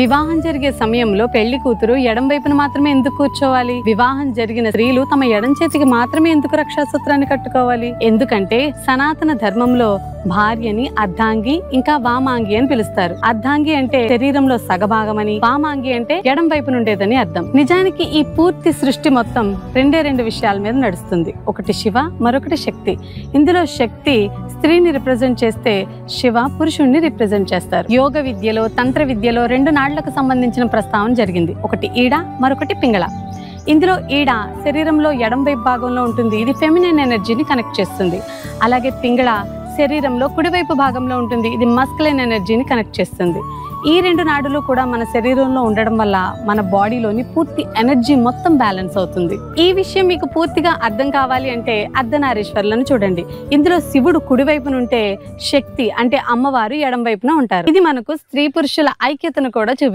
వివాహం జరిగే సమయంలో పెళ్లి కూతురు ఎడం వైపున మాత్రమే ఎందుకు కూర్చోవాలి? వివాహం జరిగిన స్త్రీలు తమ ఎడం చేతికి మాత్రమే ఎందుకు రక్షాసూత్రాన్ని కట్టుకోవాలి? ఎందుకంటే సనాతన ధర్మంలో భార్యని అర్ధాంగి ఇంకా వామాంగి అని పిలుస్తారు. అర్ధాంగి అంటే శరీరంలో సగభాగమని, వామాంగి అంటే ఎడం వైపు నుండేదని అర్థం. నిజానికి ఈ పూర్తి సృష్టి మొత్తం రెండు విషయాల మీద నడుస్తుంది. ఒకటి శివ, మరొకటి శక్తి. ఇందులో శక్తి స్త్రీని రిప్రజెంట్ చేస్తే శివ పురుషుణ్ణి రిప్రజెంట్ చేస్తారు. యోగ విద్యలో, తంత్ర విద్యలో 2 నాళ్లకు సంబంధించిన ప్రస్తావన జరిగింది. ఒకటి ఈడ, మరొకటి పింగళ. ఇందులో ఈడ శరీరంలో ఎడం వైపు భాగంలో ఉంటుంది. ఇది ఫెమినైన్ ఎనర్జీని కనెక్ట్ చేస్తుంది. అలాగే పింగళ శరీరంలో కుడివైపు భాగంలో ఉంటుంది. ఇది మస్కులైన్ ఎనర్జీని కనెక్ట్ చేస్తుంది. ఈ 2 నాడులు కూడా మన శరీరంలో ఉండడం వల్ల మన బాడీలోని పూర్తి ఎనర్జీ మొత్తం బ్యాలెన్స్ అవుతుంది. ఈ విషయం మీకు పూర్తిగా అర్థం కావాలి అంటే అర్ధనారీశ్వరులను చూడండి. ఇందులో శివుడు కుడివైపునుంటే శక్తి అంటే అమ్మవారు ఎడం వైపున ఉంటారు. ఇది మనకు స్త్రీ పురుషుల ఐక్యతను కూడా చూపిస్తుంది.